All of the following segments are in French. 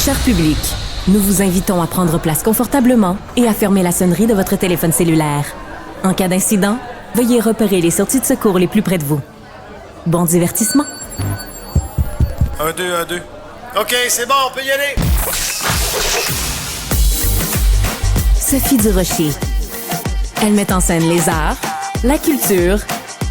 Cher public, nous vous invitons à prendre place confortablement et à fermer la sonnerie de votre téléphone cellulaire. En cas d'incident, veuillez repérer les sorties de secours les plus près de vous. Bon divertissement. 1, 2, 1, 2. OK, c'est bon, on peut y aller. Sophie Durocher. Elle met en scène les arts, la culture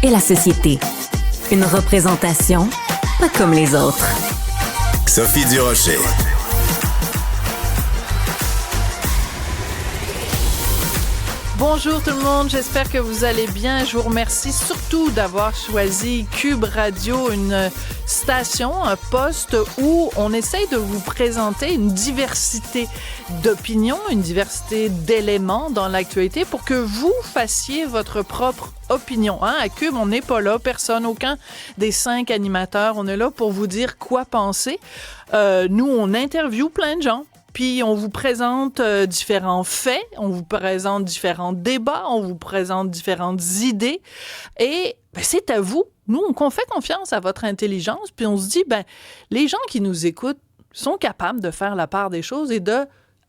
et la société. Une représentation pas comme les autres. Sophie Durocher. Bonjour tout le monde, j'espère que vous allez bien. Je vous remercie surtout d'avoir choisi Cube Radio, une station, un poste où on essaye de vous présenter une diversité d'opinions, une diversité d'éléments dans l'actualité pour que vous fassiez votre propre opinion. À Cube, on n'est pas là, personne, aucun des 5 animateurs, on est là pour vous dire quoi penser. Nous, on interviewe plein de gens. Puis on vous présente différents faits, on vous présente différents débats, on vous présente différentes idées. Et c'est à vous. Nous, on fait confiance à votre intelligence. Puis on se dit, les gens qui nous écoutent sont capables de faire la part des choses et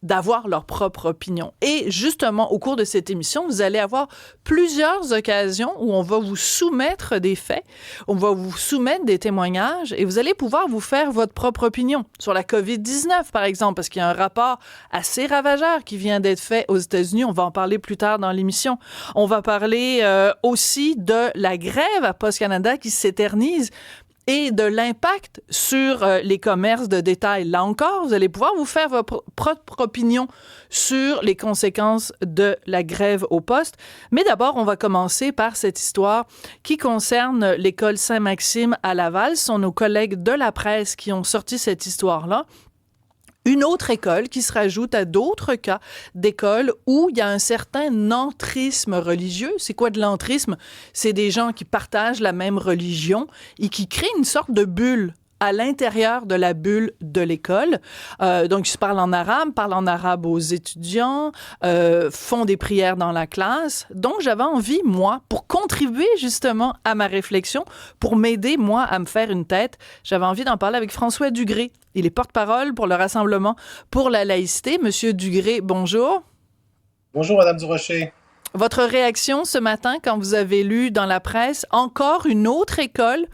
d'avoir leur propre opinion. Et justement, au cours de cette émission, vous allez avoir plusieurs occasions où on va vous soumettre des faits, on va vous soumettre des témoignages et vous allez pouvoir vous faire votre propre opinion sur la COVID-19, par exemple, parce qu'il y a un rapport assez ravageur qui vient d'être fait aux États-Unis. On va en parler plus tard dans l'émission. On va parler aussi de la grève à Post Canada qui s'éternise et de l'impact sur les commerces de détail. Là encore, vous allez pouvoir vous faire votre propre opinion sur les conséquences de la grève au poste. Mais d'abord, on va commencer par cette histoire qui concerne l'école Saint-Maxime à Laval. Ce sont nos collègues de la presse qui ont sorti cette histoire-là. Une autre école qui se rajoute à d'autres cas d'écoles où il y a un certain entrisme religieux. C'est quoi de l'entrisme? C'est des gens qui partagent la même religion et qui créent une sorte de bulle à l'intérieur de la bulle de l'école. Donc, ils se parlent en arabe aux étudiants, font des prières dans la classe. Donc, j'avais envie, moi, pour contribuer justement à ma réflexion, pour m'aider, moi, à me faire une tête, j'avais envie d'en parler avec François Dugré. Il est porte-parole pour le Rassemblement pour la laïcité. Monsieur Dugré, bonjour. Bonjour, Madame Durocher. Votre réaction ce matin quand vous avez lu dans la presse encore une autre école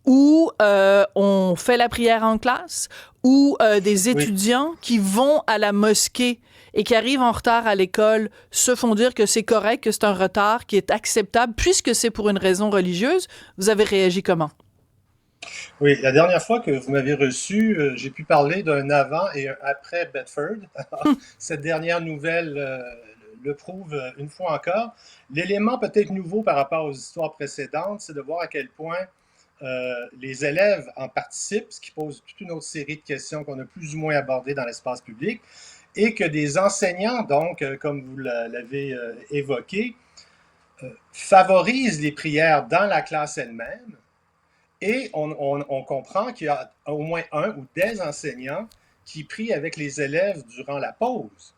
où on fait la prière en classe, où des étudiants qui vont à la mosquée et qui arrivent en retard à l'école se font dire que c'est correct, que c'est un retard qui est acceptable puisque c'est pour une raison religieuse. Vous avez réagi comment? Oui, la dernière fois que vous m'avez reçu, j'ai pu parler d'un avant et un après Bedford. Cette dernière nouvelle le prouve une fois encore. L'élément peut-être nouveau par rapport aux histoires précédentes, c'est de voir à quel point les élèves en participent, ce qui pose toute une autre série de questions qu'on a plus ou moins abordées dans l'espace public, et que des enseignants, donc, comme vous l'avez évoqué, favorisent les prières dans la classe elle-même. Et on comprend qu'il y a au moins un ou des enseignants qui prient avec les élèves durant la pause,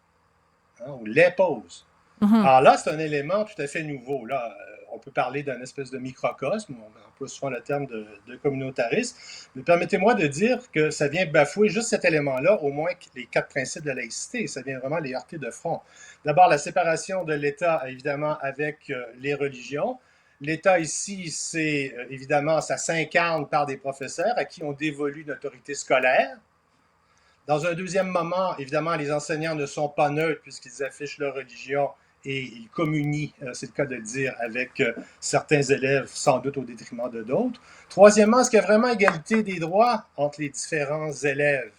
ou les pauses. Mm-hmm. Alors là, c'est un élément tout à fait nouveau. Là, on peut parler d'un espèce de microcosme, on emploie souvent le terme de communautarisme, mais permettez-moi de dire que ça vient bafouer juste cet élément-là, au moins les 4 principes de la laïcité. Ça vient vraiment les heurter de front. D'abord, la séparation de l'État, évidemment, avec les religions. L'État ici, c'est évidemment, ça s'incarne par des professeurs à qui on dévolue une autorité scolaire. Dans un deuxième moment, évidemment, les enseignants ne sont pas neutres puisqu'ils affichent leur religion et ils communient, c'est le cas de le dire, avec certains élèves, sans doute au détriment de d'autres. Troisièmement, est-ce qu'il y a vraiment égalité des droits entre les différents élèves?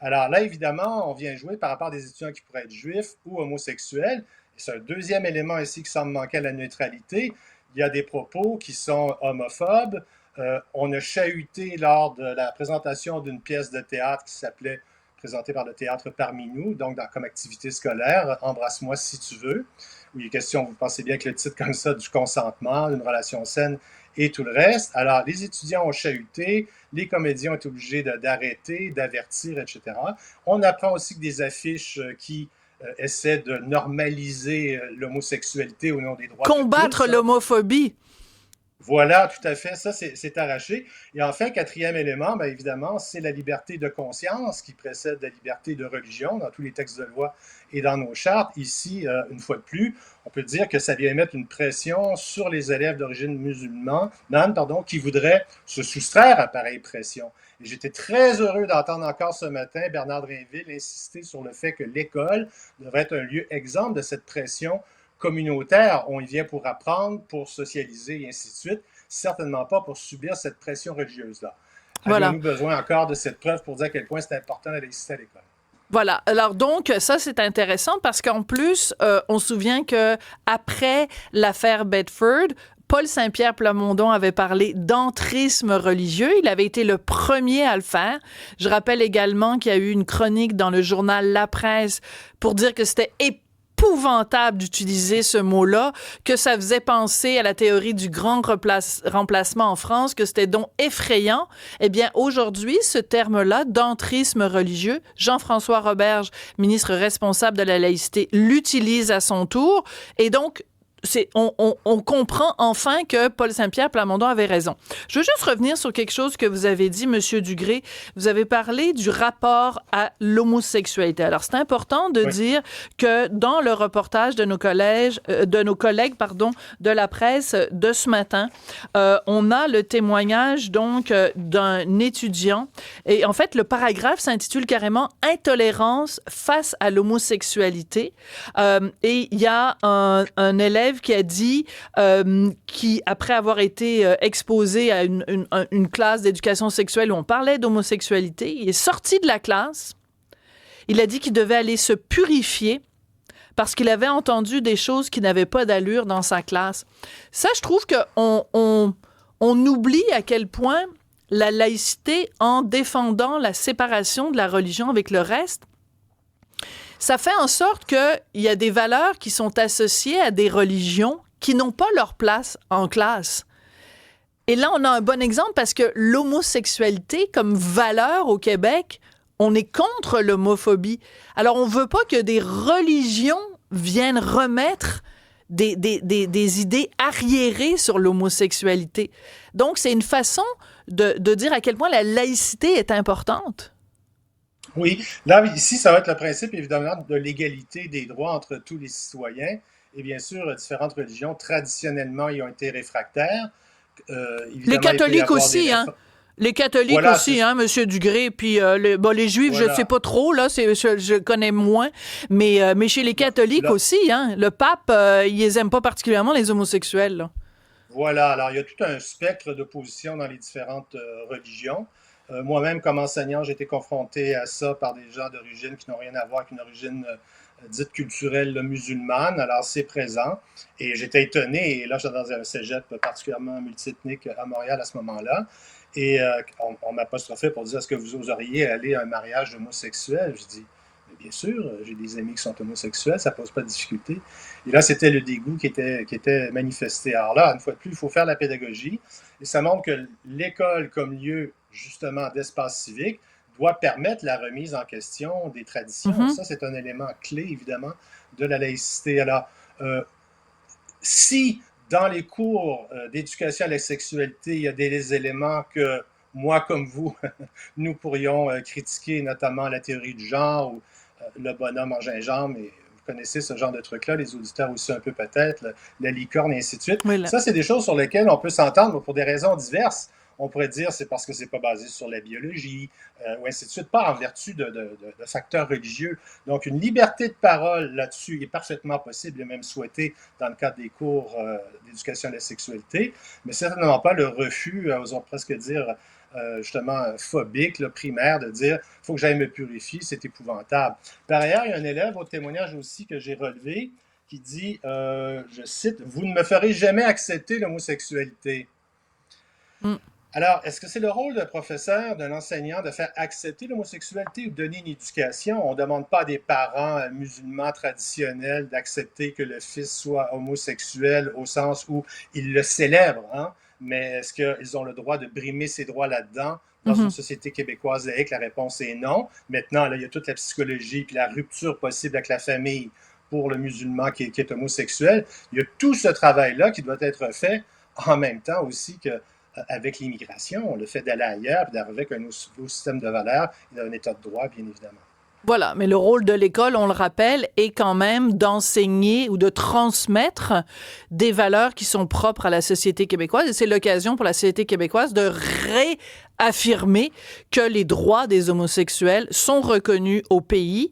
Alors là, évidemment, on vient jouer par rapport à des étudiants qui pourraient être juifs ou homosexuels. Et c'est un deuxième élément ici qui semble manquer à la neutralité. Il y a des propos qui sont homophobes. On a chahuté lors de la présentation d'une pièce de théâtre qui s'appelait, présentée par le Théâtre Parmi nous, donc comme activité scolaire, Embrasse-moi si tu veux, où il est question, vous pensez bien que le titre comme ça, du consentement, d'une relation saine et tout le reste. Alors, les étudiants ont chahuté, les comédiens ont été obligés d'arrêter, d'avertir, etc. On apprend aussi que des affiches qui essaie de normaliser l'homosexualité au nom des droits combattre de tous, l'homophobie. Voilà, tout à fait, ça c'est arraché. Et enfin, quatrième élément, bien évidemment, c'est la liberté de conscience qui précède la liberté de religion dans tous les textes de loi et dans nos chartes. Ici, une fois de plus, on peut dire que ça vient mettre une pression sur les élèves d'origine musulmane, qui voudraient se soustraire à pareille pression. Et j'étais très heureux d'entendre encore ce matin Bernard Drinville insister sur le fait que l'école devrait être un lieu exempt de cette pression communautaire. On y vient pour apprendre, pour socialiser et ainsi de suite, certainement pas pour subir cette pression religieuse-là. Voilà. Avons-nous besoin encore de cette preuve pour dire à quel point c'est important la laïcité à l'école? Voilà. Alors donc, ça, c'est intéressant parce qu'en plus, on se souvient que après l'affaire Bedford, Paul Saint-Pierre Plamondon avait parlé d'entrisme religieux. Il avait été le premier à le faire. Je rappelle également qu'il y a eu une chronique dans le journal La Presse pour dire que c'était épouvantable d'utiliser ce mot-là, que ça faisait penser à la théorie du grand remplacement en France, que c'était donc effrayant. Eh bien, aujourd'hui, ce terme-là, d'entrisme religieux, Jean-François Roberge, ministre responsable de la laïcité, l'utilise à son tour. Et donc, on comprend enfin que Paul Saint-Pierre Plamondon avait raison. Je veux juste revenir sur quelque chose que vous avez dit, Monsieur Dugré. Vous avez parlé du rapport à l'homosexualité. Alors, c'est important de dire que dans le reportage de nos collègues, de la presse de ce matin, on a le témoignage donc d'un étudiant. Et en fait, le paragraphe s'intitule carrément Intolérance face à l'homosexualité. Et il y a un élève qui a dit, qui, après avoir été exposé à une classe d'éducation sexuelle où on parlait d'homosexualité, il est sorti de la classe. Il a dit qu'il devait aller se purifier parce qu'il avait entendu des choses qui n'avaient pas d'allure dans sa classe. Ça, je trouve qu'on oublie à quel point la laïcité, en défendant la séparation de la religion avec le reste, ça fait en sorte qu'il y a des valeurs qui sont associées à des religions qui n'ont pas leur place en classe. Et là, on a un bon exemple parce que l'homosexualité comme valeur au Québec, on est contre l'homophobie. Alors, on ne veut pas que des religions viennent remettre des idées arriérées sur l'homosexualité. Donc, c'est une façon de dire à quel point la laïcité est importante. Oui, là, ici, ça va être le principe, évidemment, de l'égalité des droits entre tous les citoyens. Et bien sûr, différentes religions, traditionnellement, y ont été réfractaires. Les catholiques aussi, hein? Les catholiques voilà, aussi, hein, M. Dugré, puis les Juifs, voilà. Je ne sais pas trop, là, je connais moins, mais chez les catholiques là, aussi, hein, le pape, ils les aiment pas particulièrement, les homosexuels, là. Voilà, alors il y a tout un spectre de positions dans les différentes religions. Moi-même, comme enseignant, j'ai été confronté à ça par des gens d'origine qui n'ont rien à voir avec une origine dite culturelle musulmane. Alors, c'est présent. Et j'étais étonné. Et là, j'étais dans un cégep particulièrement multiethnique à Montréal à ce moment-là. Et on m'apostrophait pour dire, est-ce que vous oseriez aller à un mariage homosexuel? Je dis, bien sûr, j'ai des amis qui sont homosexuels, ça ne pose pas de difficulté. Et là, c'était le dégoût qui était manifesté. Alors là, une fois de plus, il faut faire la pédagogie. Et ça montre que l'école, comme lieu, justement, d'espace civique, doit permettre la remise en question des traditions. Mm-hmm. Ça, c'est un élément clé, évidemment, de la laïcité. Alors, si dans les cours d'éducation à la sexualité, il y a des éléments que moi, comme vous, nous pourrions critiquer, notamment la théorie du genre ou le bonhomme en gingembre, et vous connaissez ce genre de trucs-là, les auditeurs aussi un peu peut-être, la licorne et ainsi de suite. Oui, ça, c'est des choses sur lesquelles on peut s'entendre pour des raisons diverses. On pourrait dire c'est parce que c'est pas basé sur la biologie, ou ainsi de suite, pas en vertu de facteurs religieux. Donc, une liberté de parole là-dessus est parfaitement possible et même souhaitée dans le cadre des cours d'éducation à la sexualité, mais certainement pas le refus, osons presque dire, justement phobique, là, primaire, de dire « il faut que j'aille me purifier, c'est épouvantable ». Par ailleurs, il y a un élève au témoignage aussi que j'ai relevé qui dit, je cite, « Vous ne me ferez jamais accepter l'homosexualité ». Alors, est-ce que c'est le rôle d'un professeur, d'un enseignant de faire accepter l'homosexualité ou de donner une éducation? On ne demande pas à des parents musulmans traditionnels d'accepter que le fils soit homosexuel au sens où ils le célèbrent, hein? Mais est-ce qu'ils ont le droit de brimer ces droits là-dedans dans une société québécoise laïque? La réponse est non. Maintenant, là, il y a toute la psychologie puis la rupture possible avec la famille pour le musulman qui est homosexuel. Il y a tout ce travail-là qui doit être fait en même temps aussi qu'avec l'immigration, le fait d'aller ailleurs, puis d'arriver avec un nouveau système de valeurs et d'un état de droit, bien évidemment. Voilà, mais le rôle de l'école, on le rappelle, est quand même d'enseigner ou de transmettre des valeurs qui sont propres à la société québécoise. Et c'est l'occasion pour la société québécoise de réaffirmer que les droits des homosexuels sont reconnus au pays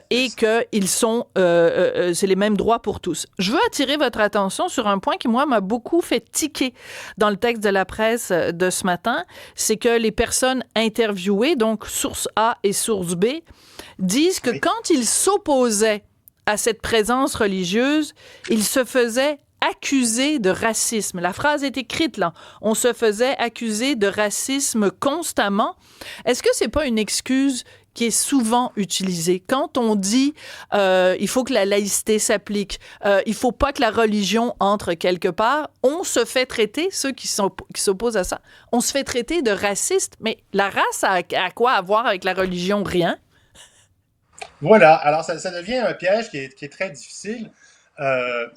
et qu'ils sont, c'est les mêmes droits pour tous. Je veux attirer votre attention sur un point qui, moi, m'a beaucoup fait tiquer dans le texte de la presse de ce matin. C'est que les personnes interviewées, donc source A et source B, disent que quand ils s'opposaient à cette présence religieuse, ils se faisaient accuser de racisme. La phrase est écrite là. On se faisait accuser de racisme constamment. Est-ce que c'est pas une excuse qui est souvent utilisée quand on dit il faut que la laïcité s'applique, il faut pas que la religion entre quelque part, on se fait traiter, ceux qui s'opposent à ça, on se fait traiter de racistes. Mais la race a quoi à voir avec la religion? Rien. Voilà, alors ça devient un piège qui est très difficile.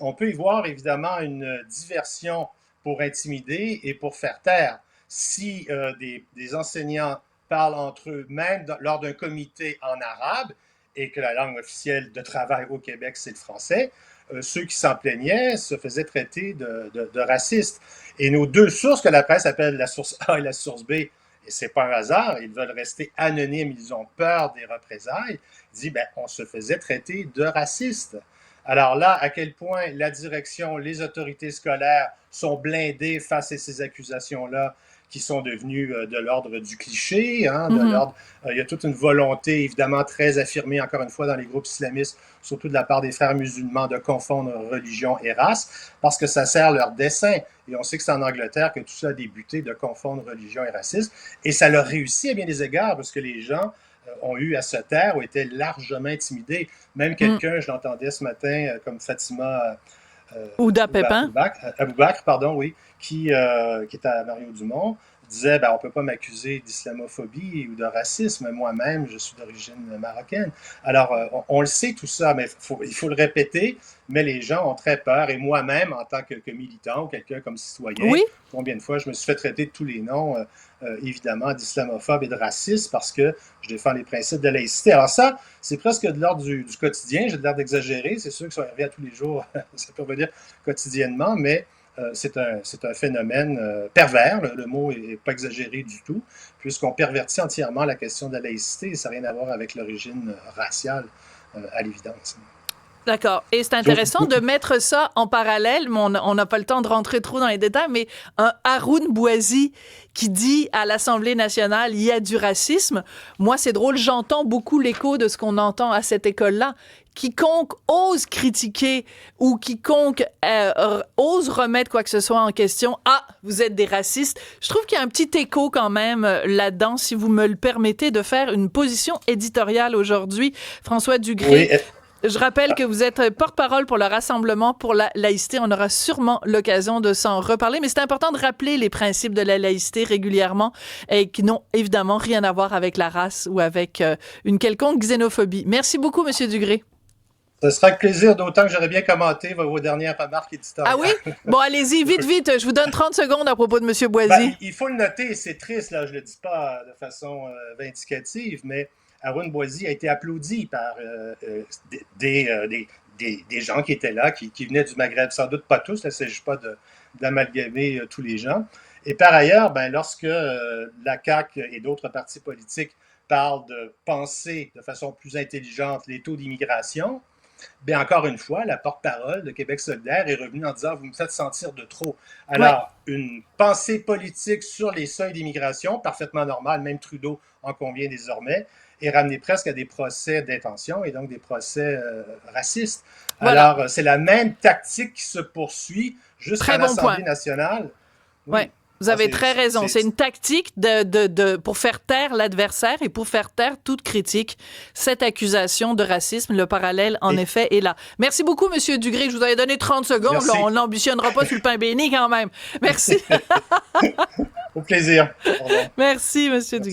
On peut y voir évidemment une diversion pour intimider et pour faire taire. Si des enseignants parlent entre eux, même lors d'un comité en arabe, et que la langue officielle de travail au Québec, c'est le français, ceux qui s'en plaignaient se faisaient traiter de racistes. Et nos deux sources que la presse appelle la source A et la source B, et c'est pas un hasard, ils veulent rester anonymes, ils ont peur des représailles, ils disent, on se faisait traiter de racistes. Alors là, à quel point la direction, les autorités scolaires sont blindées face à ces accusations-là qui sont devenues de l'ordre du cliché, de l'ordre, il y a toute une volonté évidemment très affirmée, encore une fois, dans les groupes islamistes, surtout de la part des frères musulmans, de confondre religion et race, parce que ça sert leur dessein. Et on sait que c'est en Angleterre que tout ça a débuté, de confondre religion et racisme, et ça leur réussit à bien des égards, parce que les gens ont eu à se taire ou étaient largement intimidés. Même quelqu'un, je l'entendais ce matin, comme Fatima Ouda Pépin. Aboubakr, pardon, oui, qui est à Mario Dumont, disait, on ne peut pas m'accuser d'islamophobie ou de racisme. Moi-même, je suis d'origine marocaine. Alors, on le sait tout ça, mais il faut le répéter, mais les gens ont très peur. Et moi-même, en tant que militant ou quelqu'un comme citoyen, combien de fois je me suis fait traiter de tous les noms, évidemment, d'islamophobe et de raciste parce que je défends les principes de laïcité. Alors ça, c'est presque de l'ordre du quotidien. J'ai de l'air d'exagérer. C'est sûr que ça revient à tous les jours, ça peut revenir quotidiennement, mais c'est un phénomène pervers, le mot n'est pas exagéré du tout, puisqu'on pervertit entièrement la question de la laïcité et ça n'a rien à voir avec l'origine raciale, à l'évidence. D'accord. Et c'est intéressant de mettre ça en parallèle, mais on n'a pas le temps de rentrer trop dans les détails, mais un Haroun Bouazi qui dit à l'Assemblée nationale, il y a du racisme. Moi, c'est drôle, j'entends beaucoup l'écho de ce qu'on entend à cette école-là. Quiconque ose critiquer ou quiconque ose remettre quoi que ce soit en question, vous êtes des racistes. Je trouve qu'il y a un petit écho quand même là-dedans, si vous me le permettez, de faire une position éditoriale aujourd'hui. François Dugré, je rappelle que vous êtes porte-parole pour le Rassemblement pour la laïcité. On aura sûrement l'occasion de s'en reparler, mais c'est important de rappeler les principes de la laïcité régulièrement et qui n'ont évidemment rien à voir avec la race ou avec une quelconque xénophobie. Merci beaucoup, Monsieur Dugré. Ce sera avec plaisir, d'autant que j'aurais bien commenté vos dernières remarques éditoriales. Ah oui? Bon, allez-y, vite. Je vous donne 30 secondes à propos de M. Bouazi. Il faut le noter, c'est triste, là, je ne le dis pas de façon vindicative, mais Haroun Bouazi a été applaudi par des gens qui étaient là, qui venaient du Maghreb, sans doute pas tous, il ne s'agit pas d'amalgamer tous les gens. Et par ailleurs, lorsque la CAQ et d'autres partis politiques parlent de penser de façon plus intelligente les taux d'immigration, encore une fois, la porte-parole de Québec solidaire est revenue en disant « vous me faites sentir de trop ». Alors, une pensée politique sur les seuils d'immigration, parfaitement normale, même Trudeau en convient désormais, est ramenée presque à des procès d'intention et donc des procès racistes. Voilà. Alors, c'est la même tactique qui se poursuit jusqu'à l'Assemblée nationale. Oui. Vous avez très raison. C'est une tactique pour faire taire l'adversaire et pour faire taire toute critique. Cette accusation de racisme, le parallèle, en effet, est là. Merci beaucoup, M. Dugré. Je vous avais donné 30 secondes. Là, on n'ambitionnera pas sur le pain béni quand même. Merci. Au plaisir. Au revoir. Merci, M. Dugré.